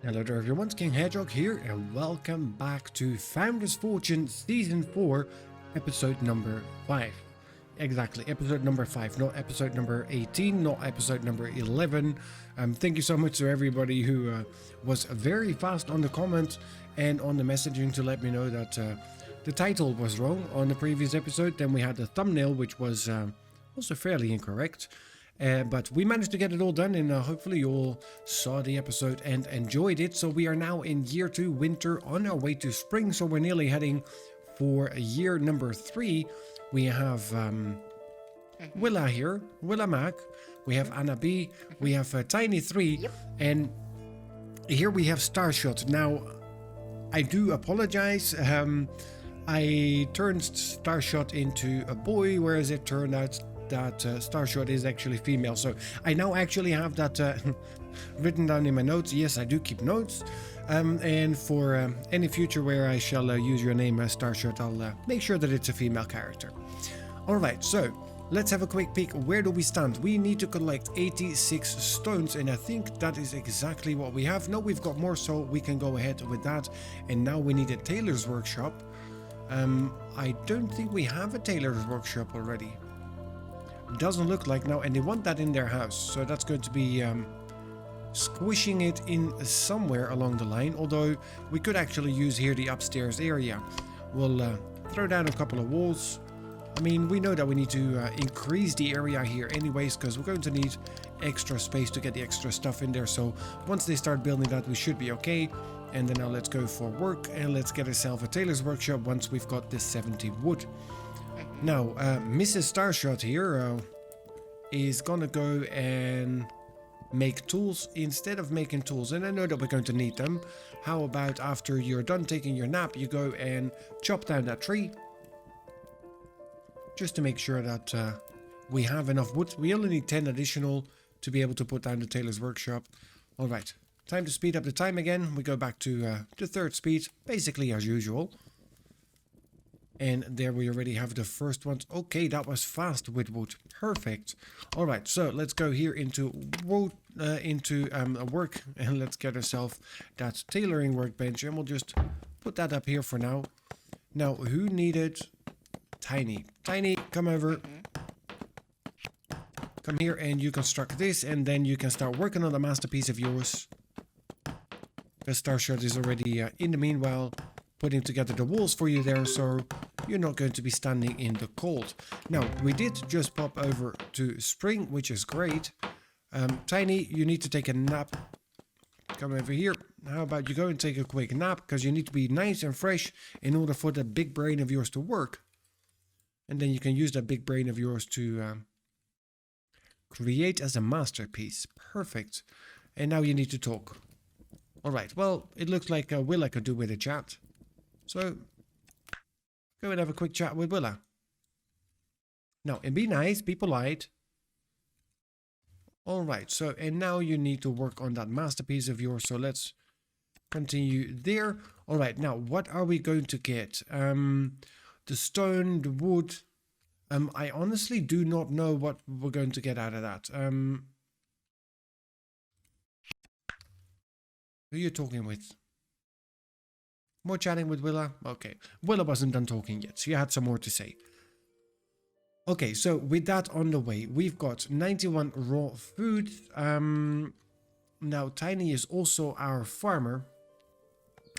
Hello there everyone, King Hedgehog here, and welcome back to Founder's Fortune Season 4, Episode number 5. Exactly, Episode number 5, not Episode number 18, not Episode number 11. Thank you so much to everybody who was very fast on the comments and on the messaging to let me know that the title was wrong on the previous episode. Then we had the thumbnail, which was also fairly incorrect. But we managed to get it all done, and hopefully you all saw the episode and enjoyed it. So we are now in year 2, winter, on our way to spring. So we're nearly heading for year number 3. We have Willa here, Willa Mac. We have Anna B. We have Tiny 3. And here we have Starshot. Now, I do apologize. I turned Starshot into a boy, whereas it turned out that Starshot is actually female. So I now actually have that written down in my notes. Yes, I do keep notes. And for any future where I shall use your name as Starshot, I'll make sure that it's a female character. Alright, so let's have a quick peek. Where do we stand? We need to collect 86 stones, and I think that is exactly what we have. No, we've got more, so we can go ahead with that. And now we need a tailor's workshop. I don't think we have a tailor's workshop already. Doesn't look like now, and they want that in their house, so that's going to be squishing it in somewhere along the line. Although we could actually use here the upstairs area. We'll throw down a couple of walls. I mean, we know that we need to increase the area here anyways, because we're going to need extra space to get the extra stuff in there. So once they start building that, we should be okay. And then now let's go for work, and let's get ourselves a tailor's workshop once we've got this 70 wood. Now, Mrs. Starshot here is gonna go and make tools instead of making tools. And I know that we're going to need them. How about after you're done taking your nap, you go and chop down that tree? Just to make sure that we have enough wood. We only need 10 additional to be able to put down the tailor's workshop. Alright, time to speed up the time again. We go back to the third speed, basically as usual. And there we already have the first ones. Okay, that was fast with wood. Perfect. All right, so let's go here into wood, work, and let's get ourselves that tailoring workbench, and we'll just put that up here for now. Now, who needed Tiny? Tiny, come over. Come here, and you construct this, and then you can start working on the masterpiece of yours. The Starshot is already in the meanwhile putting together the walls for you there, so you're not going to be standing in the cold. Now, we did just pop over to spring, which is great. Tiny, you need to take a nap. Come over here. How about you go and take a quick nap, because you need to be nice and fresh in order for that big brain of yours to work. And then you can use that big brain of yours to create as a masterpiece. Perfect. And now you need to talk. Alright, well, it looks like Willa could do with a chat. So, go and have a quick chat with Willa. Now, and be nice, be polite. Alright, so, and now you need to work on that masterpiece of yours, so let's continue there. Alright, now, what are we going to get? The stone, the wood. I honestly do not know what we're going to get out of that. Who are you talking with? More chatting with Willa? Okay. Willa wasn't done talking yet. She had some more to say. Okay, so with that on the way, we've got 91 raw food. Now, Tiny is also our farmer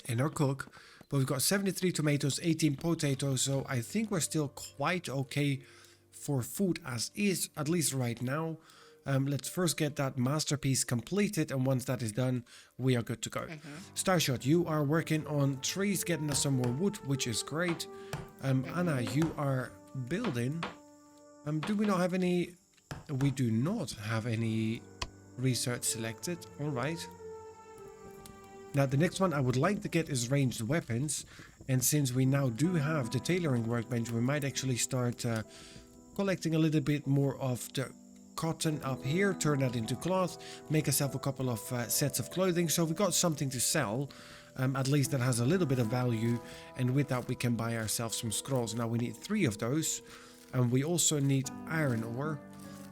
and our cook. But we've got 73 tomatoes, 18 potatoes. So I think we're still quite okay for food as is, at least right now. Let's first get that masterpiece completed, and once that is done, we are good to go. Starshot, you are working on trees, getting us some more wood, which is great. Anna, you are building. Do we not have any? We do not have any research selected. All right. Now, the next one I would like to get is ranged weapons. And since we now do have the tailoring workbench, we might actually start collecting a little bit more of the cotton up here, turn that into cloth, make ourselves a couple of sets of clothing, so we got something to sell, at least that has a little bit of value, and with that we can buy ourselves some scrolls. Now we need 3 of those, and we also need iron ore.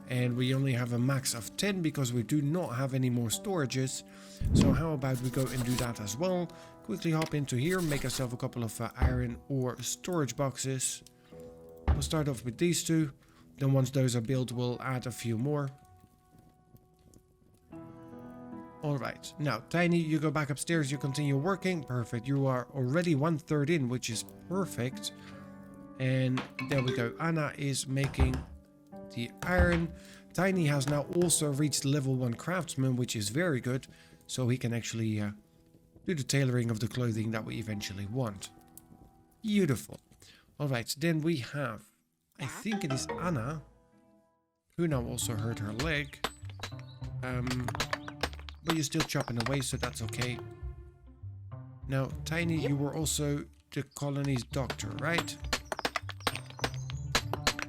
and we only have a max of 10 because we do not have any more storages. So how about we go and do that as well. Quickly hop into here, make ourselves a couple of iron ore storage boxes. We'll start off with these two, then once those are built we'll add a few more. Alright, now Tiny, you go back upstairs, you continue working. Perfect, you are already 1/3 in, which is perfect. And there we go, Anna is making the iron. Tiny has now also reached level 1 craftsman, which is very good. So he can actually do the tailoring of the clothing that we eventually want. Beautiful. Alright, then we have, I think it is Anna, who now also hurt her leg. But you're still chopping away, so that's okay. Now, Tiny, you were also the colony's doctor, right?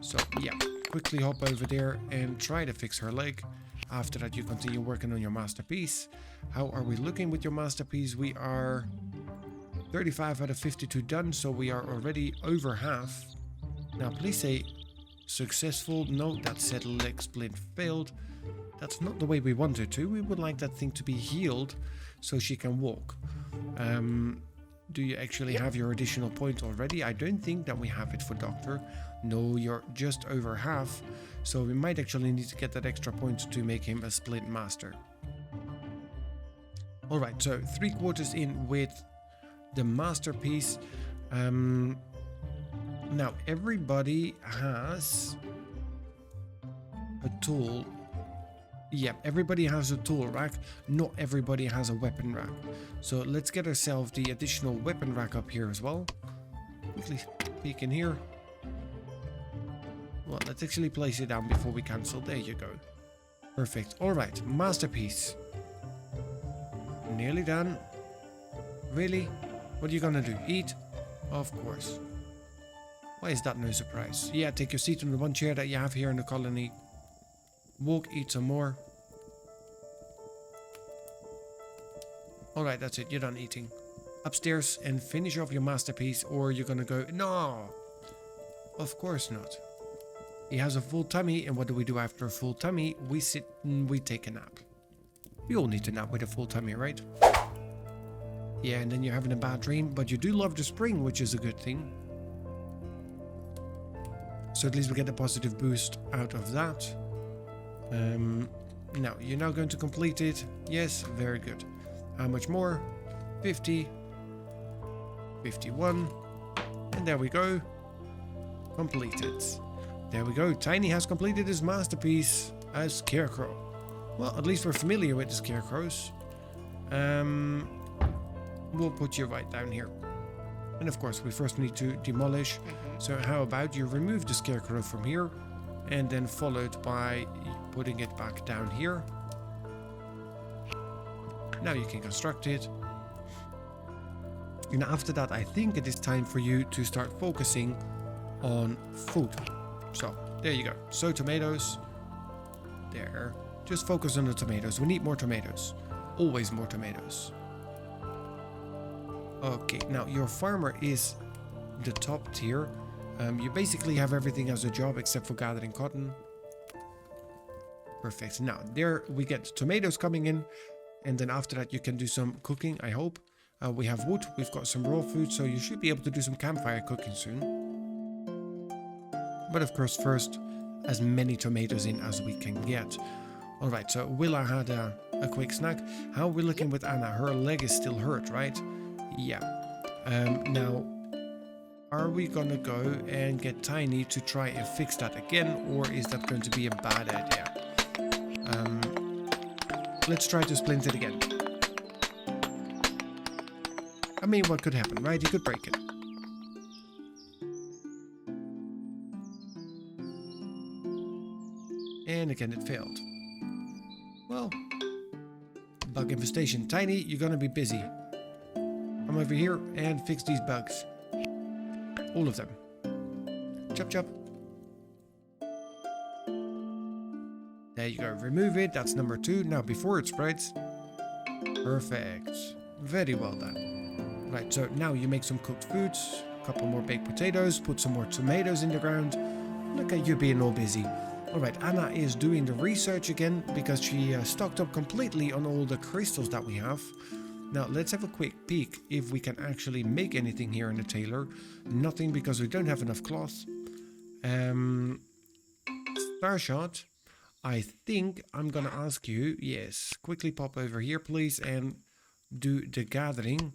So, yeah, quickly hop over there and try to fix her leg. After that, you continue working on your masterpiece. How are we looking with your masterpiece? We are 35 out of 52 done, so we are already over half. Now, please say successful. No, that said leg splint failed. That's not the way we want it to. We would like that thing to be healed so she can walk. Do you actually have your additional point already? I don't think that we have it for doctor. No, you're just over half. So we might actually need to get that extra point to make him a splint master. Alright, so 3/4 in with the masterpiece. Now everybody has a tool. Yep, everybody has a tool rack. Not everybody has a weapon rack. So let's get ourselves the additional weapon rack up here as well. Quickly peek in here. Well, let's actually place it down before we cancel. There you go. Perfect. Alright, masterpiece. Nearly done. Really? What are you gonna do? Eat? Of course. Why is that no surprise? Yeah, take your seat on the one chair that you have here in the colony. Walk, eat some more. Alright, that's it. You're done eating. Upstairs and finish off your masterpiece, or you're gonna go... No! Of course not. He has a full tummy, and what do we do after a full tummy? We sit and we take a nap. We all need to nap with a full tummy, right? Yeah, and then you're having a bad dream, but you do love the spring, which is a good thing. So at least we get a positive boost out of that. Now, you're now going to complete it. Yes, very good. How much more? 50. 51. And there we go. Completed. There we go. Tiny has completed his masterpiece as Scarecrow. Well, at least we're familiar with the Scarecrows. We'll put you right down here. And of course, we first need to demolish. So how about you remove the Scarecrow from here, and then followed by putting it back down here. Now you can construct it. And after that, I think it is time for you to start focusing on food. So, there you go. So tomatoes. There. Just focus on the tomatoes. We need more tomatoes. Always more tomatoes. Okay, now your farmer is the top tier. You basically have everything as a job except for gathering cotton. Perfect. Now, there we get tomatoes coming in. And then after that, you can do some cooking, I hope. We have wood. We've got some raw food. So you should be able to do some campfire cooking soon. But of course, first, as many tomatoes in as we can get. Alright, so Willa had a quick snack. How are we looking with Anna? Her leg is still hurt, right? Yeah. Now, are we gonna go and get Tiny to try and fix that again? Or is that going to be a bad idea? Let's try to splint it again. I mean, what could happen, right? You could break it. And again, it failed. Well, bug infestation. Tiny, you're gonna be busy. Come over here and fix these bugs. All of them. Chop, chop. There you go. Remove it. That's number 2. Now, before it spreads. Perfect. Very well done. Right, so now you make some cooked foods. A couple more baked potatoes. Put some more tomatoes in the ground. Look at you being all busy. Alright, Anna is doing the research again because she stocked up completely on all the crystals that we have. Now let's have a quick peek if we can actually make anything here in the tailor. Nothing because we don't have enough cloth. Starshot, I think I'm gonna ask you, yes, quickly pop over here please and do the gathering.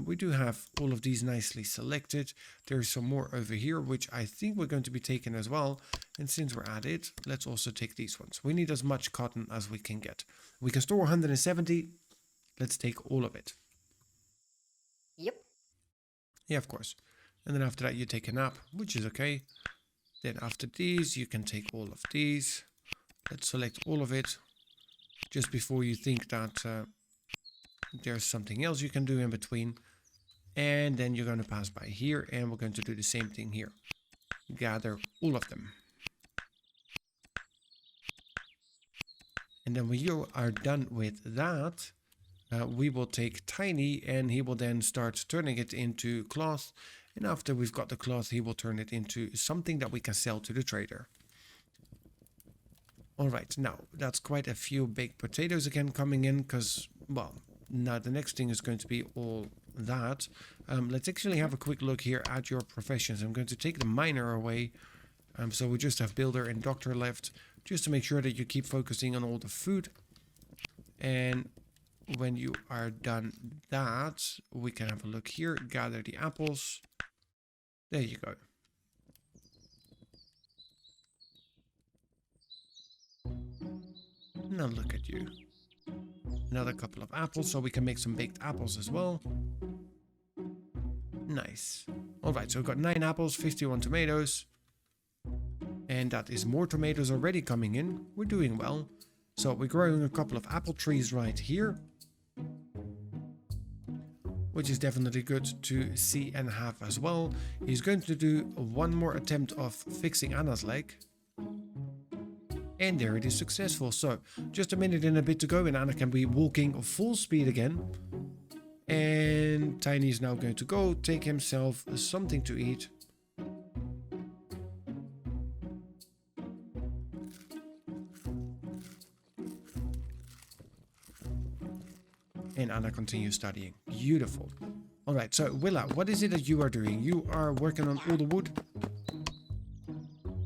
We do have all of these nicely selected. There's some more over here, which I think we're going to be taking as well. And since we're at it, let's also take these ones. We need as much cotton as we can get. We can store 170. Let's take all of it. Yep. Yeah, of course. And then after that, you take a nap, which is okay. Then after these, you can take all of these. Let's select all of it. Just before you think that there's something else you can do in between. And then you're going to pass by here and we're going to do the same thing here. Gather all of them. And then when you are done with that, we will take Tiny and he will then start turning it into cloth. And after we've got the cloth, he will turn it into something that we can sell to the trader. All right, now that's quite a few baked potatoes again coming in because, well, now the next thing is going to be all that. Let's actually have a quick look here at your professions. I'm going to take the miner away. So we just have builder and doctor left, just to make sure that you keep focusing on all the food. And when you are done that, we can have a look here, gather the apples. There you go. Now look at you. Another couple of apples, so we can make some baked apples as well. Nice. Alright, so we've got 9 apples, 51 tomatoes. And that is more tomatoes already coming in. We're doing well. So we're growing a couple of apple trees right here. Which is definitely good to see and have as well. He's going to do one more attempt of fixing Anna's leg. And there it is successful. So just a minute and a bit to go and Anna can be walking full speed again. And Tiny is now going to go take himself something to eat. And Anna continues studying. Beautiful. All right, so Willa, what is it that you are doing? You are working on all the wood?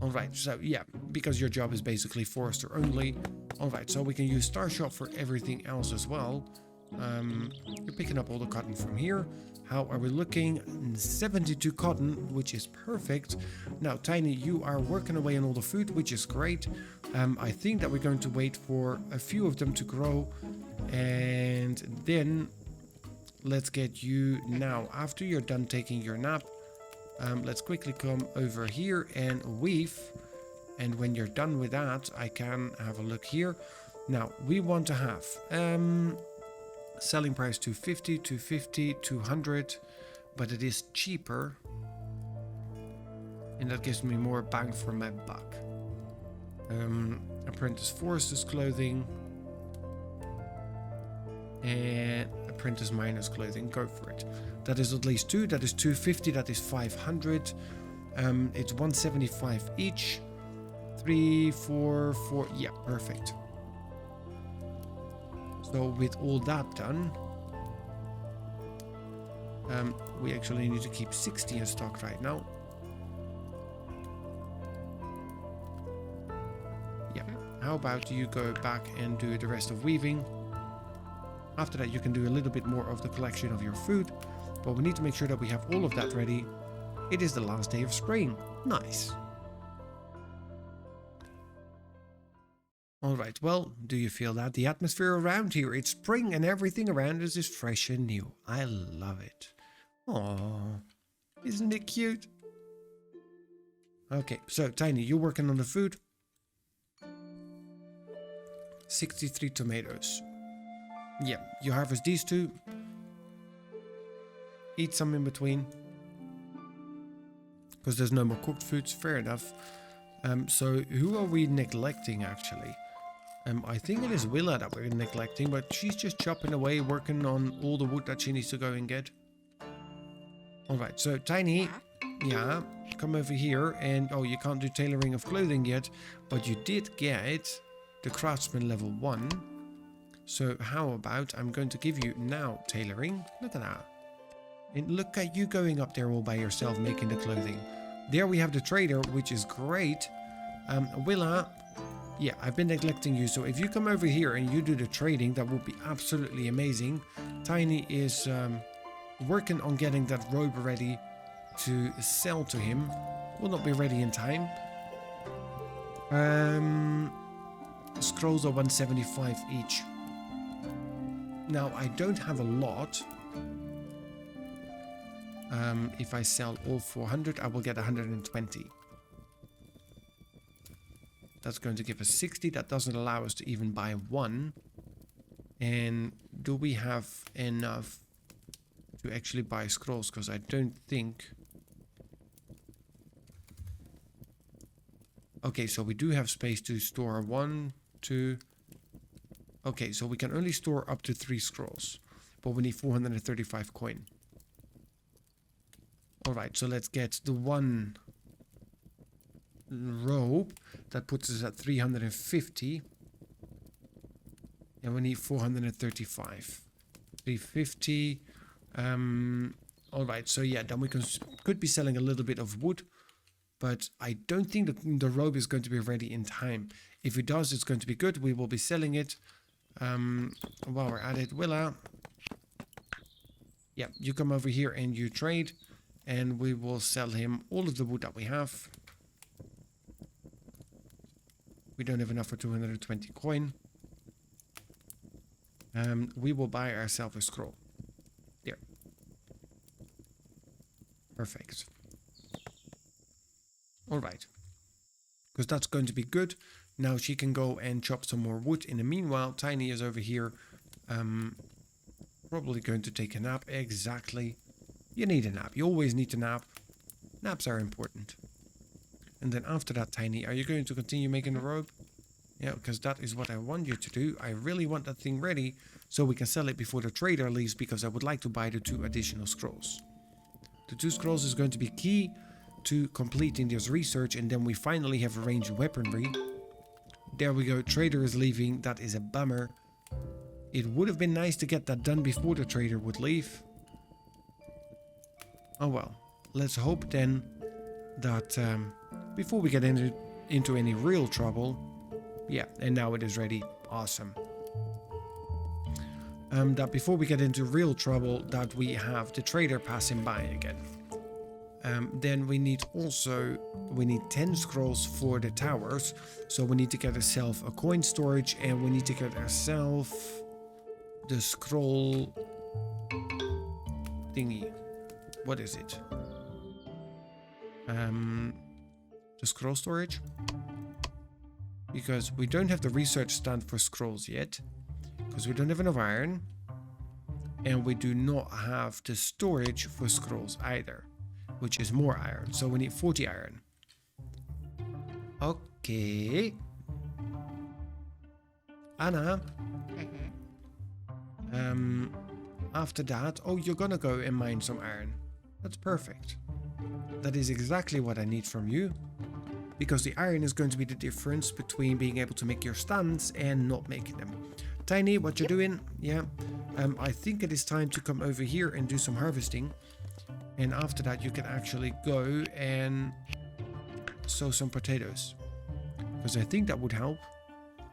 All right, so yeah, because your job is basically forester only. All right, so we can use Starshot for everything else as well. You're picking up all the cotton from here. How are we looking? 72 cotton, which is perfect. Now, Tiny, you are working away on all the food, which is great. I think that we're going to wait for a few of them to grow. And then let's get you now, after you're done taking your nap, let's quickly come over here and weave. And when you're done with that, I can have a look here. Now, we want to have selling price 250, 250, 200, but it is cheaper. And that gives me more bang for my buck. Apprentice forester's clothing. And apprentice miner's clothing, go for it. That is at least 2, that is 250, that is 500. It's 175 each. 3, 4, 4, yeah, perfect. So with all that done, we actually need to keep 60 in stock right now. Yeah, how about you go back and do the rest of weaving? After that, you can do a little bit more of the collection of your food, but we need to make sure that we have all of that ready. It is the last day of spring. Nice. Alright, well, do you feel that? The atmosphere around here, it's spring and everything around us is fresh and new. I love it. Aww, isn't it cute? Okay, so Tiny, you're working on the food. 63 tomatoes. Yeah, you harvest these 2. Eat some in between. Because there's no more cooked foods, fair enough. So who are we neglecting actually? I think it is Willa that we're neglecting, but she's just chopping away, working on all the wood that she needs to go and get. Alright, so Tiny, yeah, come over here and, oh, you can't do tailoring of clothing yet, but you did get the craftsman level 1. So how about I'm going to give you now tailoring. Look at that. And look at you going up there all by yourself making the clothing. There we have the trader, which is great. Willa, yeah, I've been neglecting you. So if you come over here and you do the trading, that would be absolutely amazing. Tiny is working on getting that robe ready to sell to him. Will not be ready in time. Scrolls are 175 each. Now, I don't have a lot. If I sell all 400, I will get 120. That's going to give us 60. That doesn't allow us to even buy one. And do we have enough to actually buy scrolls? Because I don't think... Okay, so we do have space to store 1, 2... Okay, so we can only store up to 3 scrolls. But we need 435 coin. Alright, so let's get the one robe. That puts us at 350. And we need 435. 350. Alright, so yeah, then we could be selling a little bit of wood. But I don't think the robe is going to be ready in time. If it does, it's going to be good. We will be selling it. While we're at it, Willa. Yeah, you come over here and you trade. And we will sell him all of the wood that we have. We don't have enough for 220 coin. We will buy ourselves a scroll. There. Perfect. Alright. Because that's going to be good. Now she can go and chop some more wood. In the meanwhile, Tiny is over here. Probably going to take a nap. Exactly. You need a nap. You always need to nap. Naps are important. And then after that, Tiny, are you going to continue making the robe? Yeah, because that is what I want you to do. I really want that thing ready so we can sell it before the trader leaves, because I would like to buy the 2 additional scrolls. The 2 scrolls is going to be key to completing this research, and then we finally have ranged weaponry. There we go. Trader is leaving. That is a bummer. It would have been nice to get that done before the trader would leave. Oh well, let's hope then that before we get into any real trouble, yeah, and now it is ready, awesome. That before we get into real trouble, that we have the trader passing by again. Then we need 10 scrolls for the towers, so we need to get ourselves a coin storage, and we need to get ourselves the scroll thingy. What is it? The scroll storage? Because we don't have the research stand for scrolls yet. Because we don't have enough iron. And we do not have the storage for scrolls either. Which is more iron. So we need 40 iron. Okay. Anna. After that... Oh, you're gonna go and mine some iron. That's perfect. That is exactly what I need from you. Because the iron is going to be the difference between being able to make your stands and not making them. Tiny, what you're doing? Yeah. I think it is time to come over here and do some harvesting. And after that you can actually go and sow some potatoes. Because I think that would help.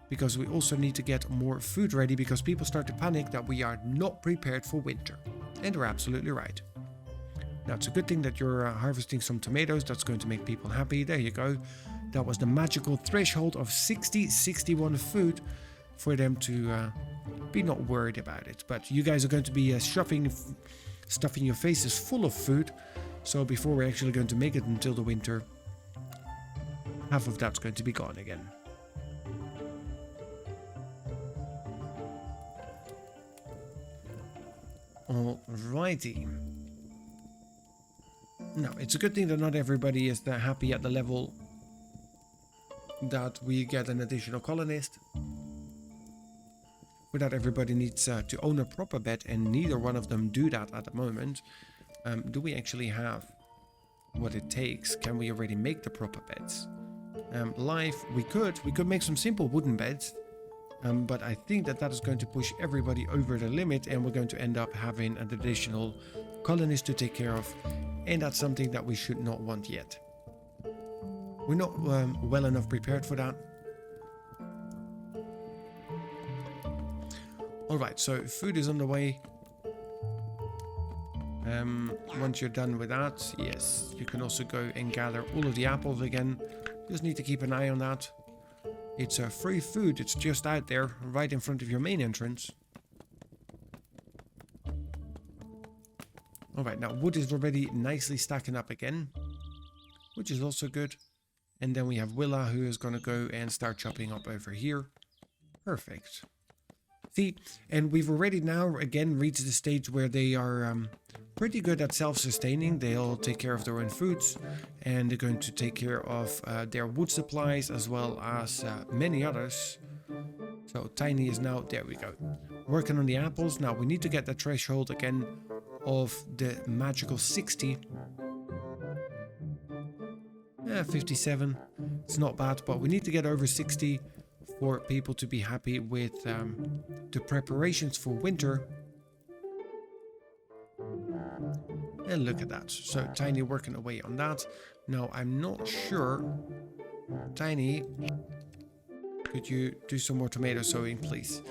Because we also need to get more food ready, because people start to panic that we are not prepared for winter. And they're absolutely right. Now, it's a good thing that you're harvesting some tomatoes. That's going to make people happy. There you go. That was the magical threshold of 61 food for them to be not worried about it. But you guys are going to be stuffing your faces full of food. So before we're actually going to make it until the winter, half of that's going to be gone again. Alrighty. Now, it's a good thing that not everybody is that happy at the level that we get an additional colonist. Without everybody needs to own a proper bed, and neither one of them do that at the moment. Do we actually have what it takes. Can we already make the proper beds? Live, we could make some simple wooden beds. But I think that is going to push everybody over the limit, and we're going to end up having an additional colonist to take care of, and that's something that we should not want yet. We're not well enough prepared for that. Alright, so food is on the way. Once you're done with that, yes, you can also go and gather all of the apples again. Just need to keep an eye on that. It's free food, it's just out there, right in front of your main entrance. Alright, now wood is already nicely stacking up again, which is also good. And then we have Willa, who is going to go and start chopping up over here. Perfect. See, and we've already now again reached the stage where they are pretty good at self-sustaining. They'll take care of their own foods, and they're going to take care of their wood supplies as well as many others. So Tiny is now, there we go, working on the apples. Now we need to get the threshold again of the magical 60. 57, it's not bad, but we need to get over 60 for people to be happy with the preparations for winter. And look at that. So Tiny working away on that. Now I'm not sure. Tiny, could you do some more tomato sowing, please?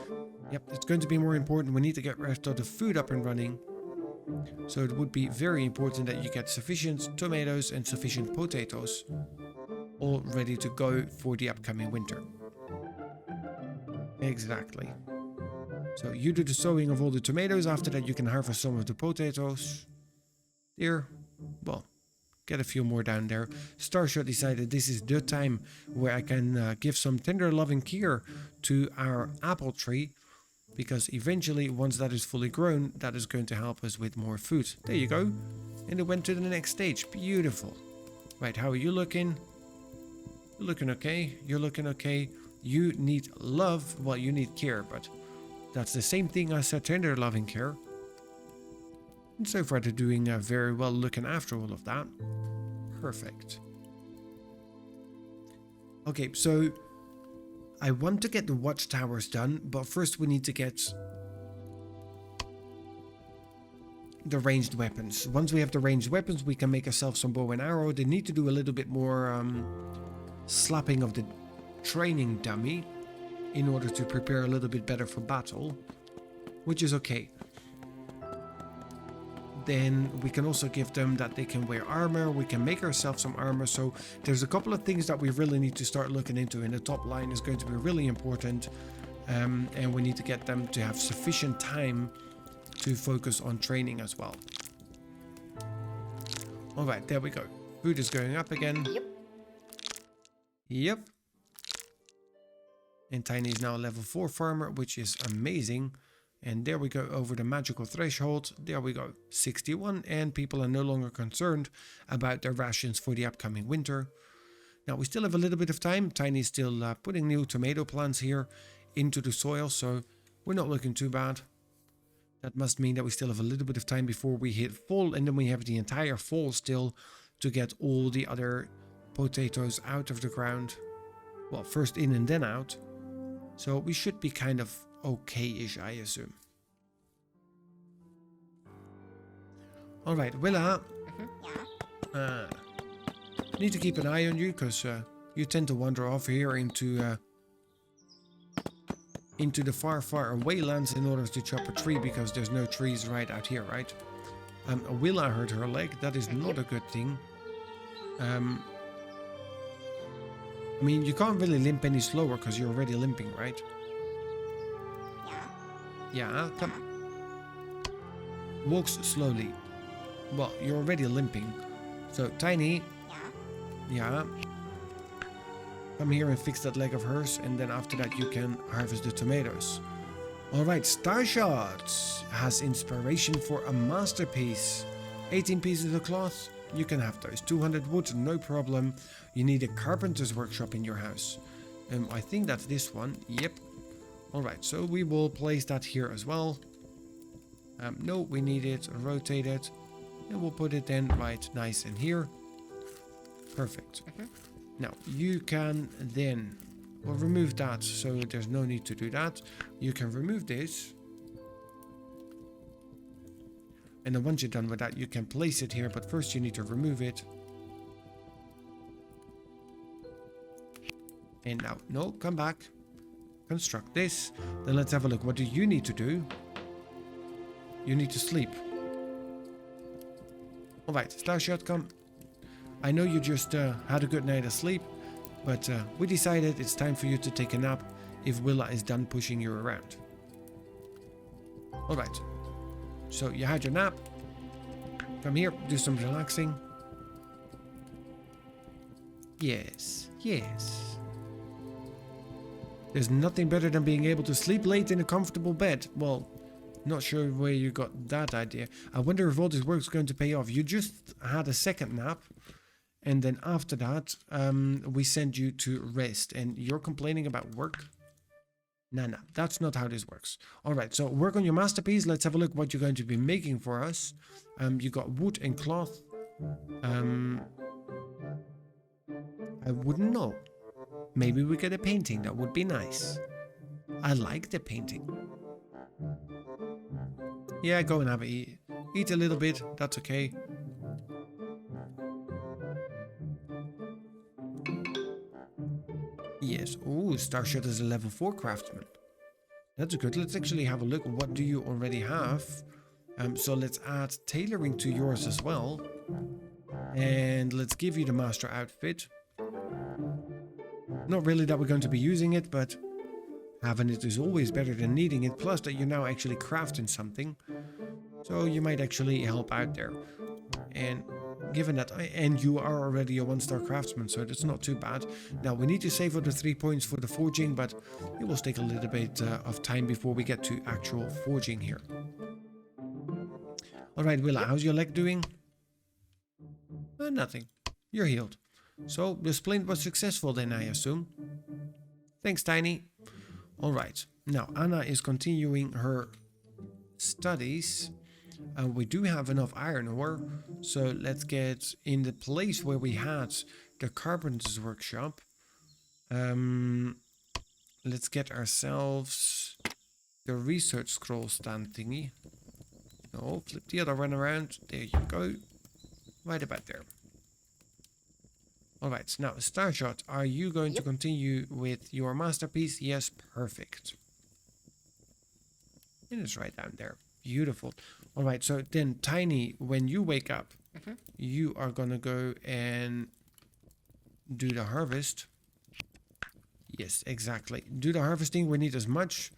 Yep, it's going to be more important. We need to get rest of the food up and running. So it would be very important that you get sufficient tomatoes and sufficient potatoes all ready to go for the upcoming winter. Exactly. So you do the sowing of all the tomatoes. After that you can harvest some of the potatoes. There. Well, get a few more down there. Starshot decided this is the time where I can give some tender loving care to our apple tree. Because eventually, once that is fully grown, that is going to help us with more food. There you go. And it went to the next stage. Beautiful. Right, how are you looking? You're looking okay. You're looking okay. You need love. Well, you need care, but that's the same thing as tender loving care. And so far, they're doing very well looking after all of that. Perfect. Okay, so I want to get the watchtowers done, but first we need to get the ranged weapons. Once we have the ranged weapons, we can make ourselves some bow and arrow. They need to do a little bit more slapping of the training dummy in order to prepare a little bit better for battle, which is okay. Then we can also give them that they can wear armor. We can make ourselves some armor. So there's a couple of things that we really need to start looking into, and the top line is going to be really important. And we need to get them to have sufficient time to focus on training as well. All right, there we go. Food is going up again. Yep. Yep. And Tiny is now a level 4 farmer, which is amazing. And there we go, over the magical threshold. There we go, 61, and people are no longer concerned about their rations for the upcoming winter. Now we still have a little bit of time. Tiny is still putting new tomato plants here into the soil, so we're not looking too bad. That must mean that we still have a little bit of time before we hit fall, and then we have the entire fall still to get all the other potatoes out of the ground. Well, first in and then out. So we should be kind of okay-ish, I assume. Alright, Willa. Yeah. Need to keep an eye on you, because you tend to wander off here into the far away lands in order to chop a tree, because there's no trees right out here, right? Willa hurt her leg. That is not a good thing. I mean, you can't really limp any slower because you're already limping, right? Yeah, come. Walks slowly. Well, you're already limping. So, Tiny. Yeah. Come here and fix that leg of hers, and then after that you can harvest the tomatoes. Alright, Starshot has inspiration for a masterpiece. 18 pieces of cloth. You can have those. 200 wood, no problem. You need a carpenter's workshop in your house. I think that's this one. Yep. Alright, so we will place that here as well. No, we need it. Rotate it. And we'll put it then right nice in here. Perfect. Now, you can then... Well, remove that, so there's no need to do that. You can remove this. And then once you're done with that, you can place it here, but first you need to remove it. And now, no, come back. Construct this. Then let's have a look. What do you need to do? You need to sleep. Alright, Starshot, come. I know you just had a good night of sleep, but we decided it's time for you to take a nap if Willa is done pushing you around. Alright. So you had your nap. Come here, do some relaxing. Yes, yes. There's nothing better than being able to sleep late in a comfortable bed. Well, not sure where you got that idea. I wonder if all this work's going to pay off. You just had a second nap, and then after that, we sent you to rest, and you're complaining about work? No, that's not how this works. Alright, so work on your masterpiece. Let's have a look what you're going to be making for us. You got wood and cloth. I wouldn't know. Maybe we get a painting. That would be nice. I like the painting. Yeah, go and have a eat. Eat a little bit. That's okay. Yes. Ooh, Starshot is a level 4 craftsman. That's good. Let's actually have a look. What do you already have? So let's add tailoring to yours as well. And let's give you the master outfit. Not really that we're going to be using it, but having it is always better than needing it. Plus that you're now actually crafting something. So you might actually help out there. And given that, and you are already a 1-star craftsman, so that's not too bad. Now we need to save up the 3 points for the forging, but it will take a little bit of time before we get to actual forging here. Alright, Willa, how's your leg doing? Nothing. You're healed. So the splint was successful then, I assume. Thanks, Tiny. Alright, now Anna is continuing her studies. We do have enough iron ore, so let's get in the place where we had the carpenter's workshop. Let's get ourselves the research scroll stand thingy. No, flip the other one around. There you go. Right about there. Alright, now Starshot, are you going to continue with your masterpiece? Yes, perfect. And it's right down there. Beautiful. Alright, so then Tiny, when you wake up, you are gonna go and do the harvest. Yes, exactly. Do the harvesting. We need as much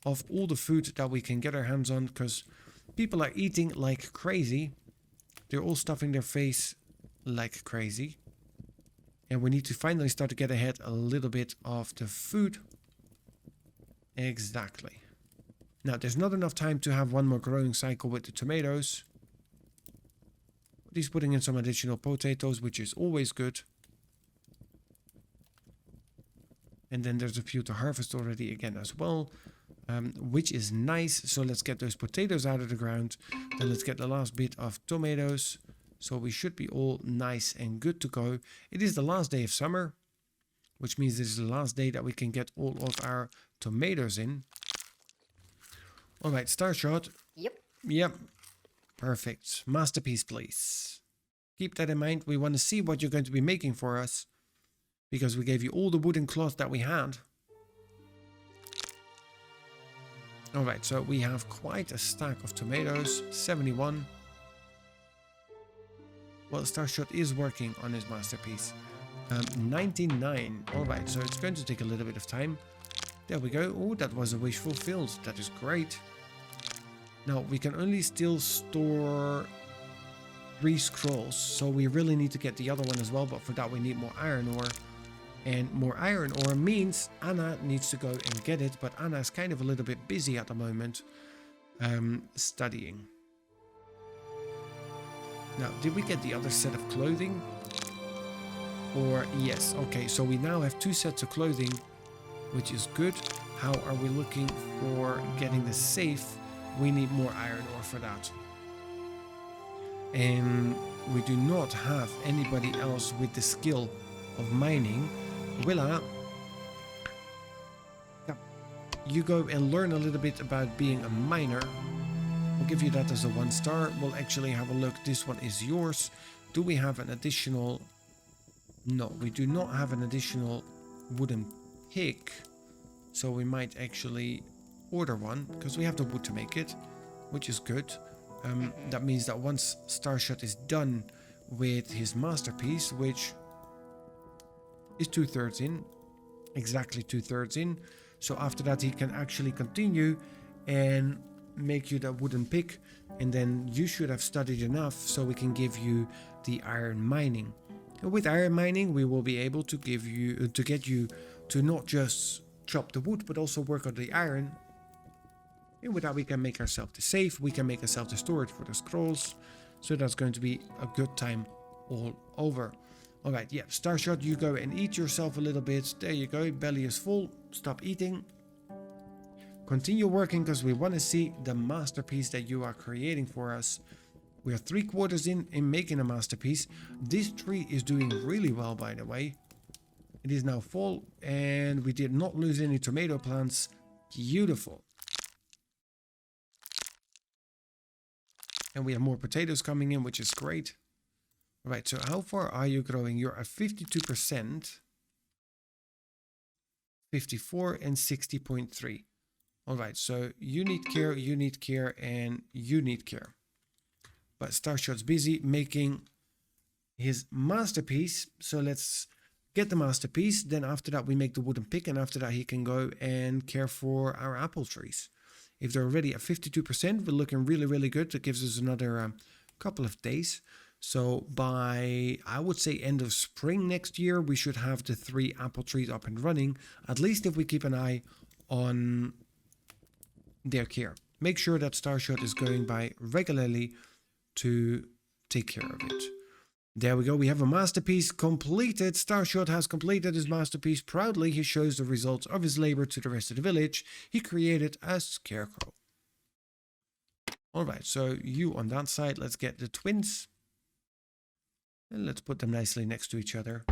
of all the food that we can get our hands on, because people are eating like crazy. They're all stuffing their face like crazy. And we need to finally start to get ahead a little bit of the food. Exactly. Now, there's not enough time to have one more growing cycle with the tomatoes. But he's putting in some additional potatoes, which is always good. And then there's a few to harvest already again as well, which is nice. So let's get those potatoes out of the ground. Then let's get the last bit of tomatoes. So we should be all nice and good to go. It is the last day of summer, which means this is the last day that we can get all of our tomatoes in. All right, Starshot. Yep. Perfect. Masterpiece, please. Keep that in mind. We want to see what you're going to be making for us, because we gave you all the wood and cloth that we had. All right, so we have quite a stack of tomatoes. 71. Well, Starshot is working on his masterpiece. 99. Alright, so it's going to take a little bit of time. There we go. Oh, that was a wish fulfilled. That is great. Now, we can only still store 3 scrolls. So we really need to get the other one as well. But for that, we need more iron ore. And more iron ore means Anna needs to go and get it. But Anna is kind of a little bit busy at the moment. Studying. Now, did we get the other set of clothing? Or, yes, okay, so we now have 2 sets of clothing, which is good. How are we looking for getting the safe? We need more iron ore for that. and we do not have anybody else with the skill of mining, Willa, you go and learn a little bit about being a miner. I'll give you that as a 1 star. We'll actually have a look. This one is yours. Do we have an additional? No, we do not have an additional wooden pick. So we might actually order one because we have the wood to make it, which is good. That means that once Starshot is done with his masterpiece, which is 2/3 in, exactly 2/3 in. So after that he can actually continue and make you that wooden pick, and then you should have studied enough so we can give you the iron mining. And with iron mining we will be able to get you to not just chop the wood but also work on the iron. And with that we can make ourselves the safe, we can make ourselves the storage for the scrolls. So that's going to be a good time all over. Alright, yeah, Starshot, you go and eat yourself a little bit. There you go, belly is full. Stop eating. Continue working because we want to see the masterpiece that you are creating for us. We are 3/4 in making a masterpiece. This tree is doing really well, by the way. It is now full and we did not lose any tomato plants. Beautiful. And we have more potatoes coming in, which is great. Right, so how far are you growing? You're at 52%, 54 and 60.3. All right, so you need care, and you need care. But Starshot's busy making his masterpiece. So let's get the masterpiece. Then after that, we make the wooden pick. And after that, he can go and care for our apple trees. If they're already at 52%, we're looking really, really good. That gives us another couple of days. So by, I would say, end of spring next year, we should have the 3 apple trees up and running. At least if we keep an eye on their care. Make sure that Starshot is going by regularly to take care of it. There we go. We have a masterpiece completed. Starshot has completed his masterpiece. Proudly, he shows the results of his labor to the rest of the village. He created a scarecrow. All right, so you on that side. Let's get the twins. And let's put them nicely next to each other.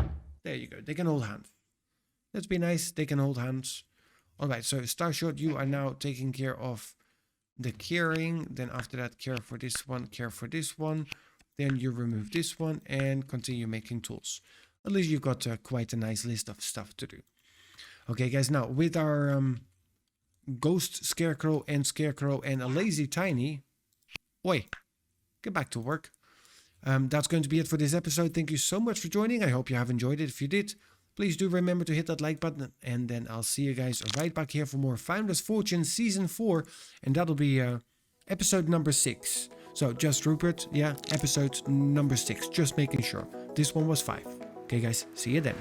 There you go. They can hold hands. Let's be nice. They can hold hands. All right, so Starshot, you are now taking care of the caring. Then after that, care for this one, care for this one. Then you remove this one and continue making tools. At least you've got quite a nice list of stuff to do. Okay, guys, now with our ghost scarecrow and a lazy tiny. Oi, get back to work. That's going to be it for this episode. Thank you so much for joining. I hope you have enjoyed it. If you did, please do remember to hit that like button. And then I'll see you guys right back here for more Founders Fortune Season 4. And that'll be episode number 6. So just Rupert, yeah, episode number 6. Just making sure. This one was 5. Okay, guys, see you then.